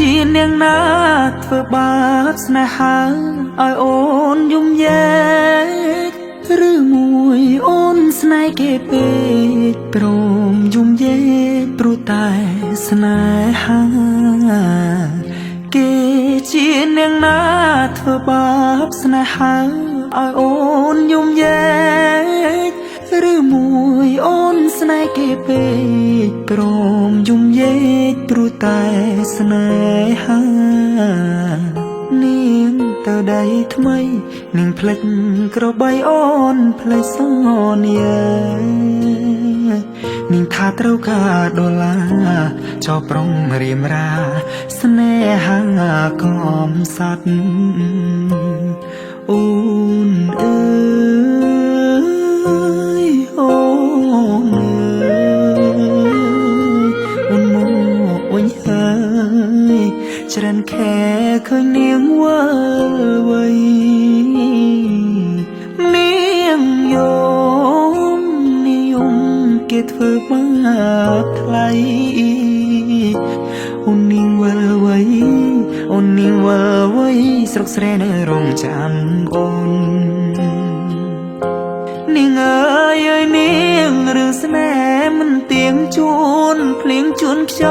ជានាងណាធ្វើបាបស្នេហាឲ្យអូនយំយែកឬមួយអូនស្នេហ៍គេពេកព្រមយំយែកព្រោះតែស្នេហាគេជានាងណាធ្វើបាបស្នេហាឲ្យអូនយំយែកឬមួយអូនស្នេហ៍គេពេកព្រមយំយែកព្រោះតែស្នេហានាងទៅដៃថ្មីនាងផ្លិចក្របីអូនផ្លេចសន្យានាងថាត្រូវការដុល្លារចោប្រុងរៀមរាស្នេហាកំសត់អូនអើយអូនអើយអូនមកវិញហើយច្រើនខែឃើញនាងវើវៃនាងយំនិយមគេធ្វើបាបថ្លៃអូននាងវើវៃអូននាងវើវៃស្រុកស្រែនៅរងចាំអូននាងអើយអើយនាងរឿងស្នេហ៍មិនទៀងជួនភ្លៀងជួនខ្យ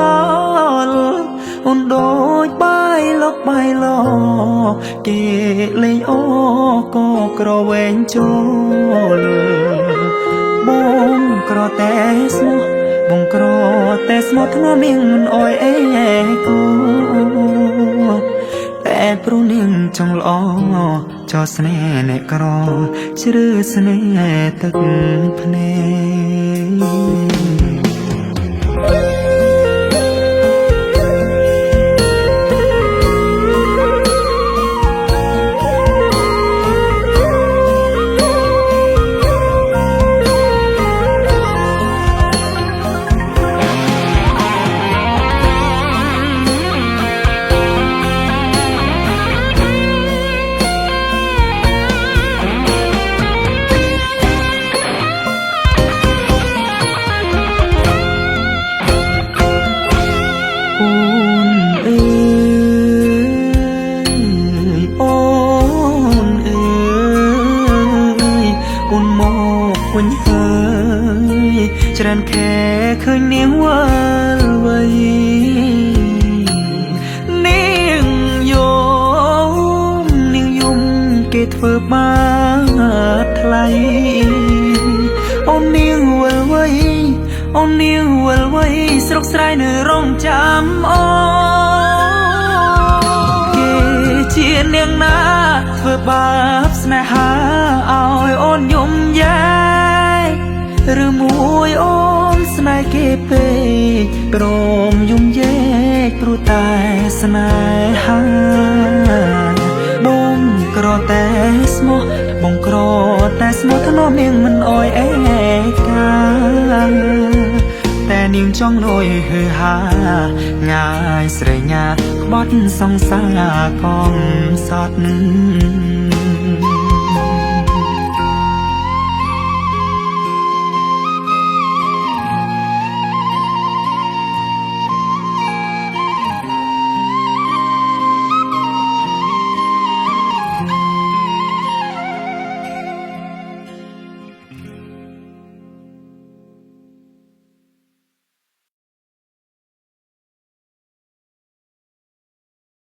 ល់អូនដូចបាយលុកបាយឡគេលេងអូក៏ក្រវែងចូលបងក្រតែស្មោះបងក្រតែស្មោះធ្នមនាងមិនអោយអេគូតែព្រោះនាងចង់ល្អចោស្នេហ៍អ្នកក្រជ្រឿស្នេហ៍ទឹកភ្នែកវិញហើយច្រើនខែឃើញនាងវល់វៃនាងយំគេធ្វើបាបថ្លៃអូននាងវល់វៃអូននាងវល់វៃស្រុកស្រែនៅរងចាំអូគេជានាងណាធ្វើបាបស្នេហាឲ្យអូនយំយែឬមួយអូនស្នេហ៍គេពេកព្រមយំយែកព្រោះតែស្នេហាបងក្រតែស្មោះបងក្រតែស្មោះធ្នមនាងមិនអោយអេកាតែនាងចង់លយហឺហាងាយស្រែញាក្បត់សង្សារកំសត់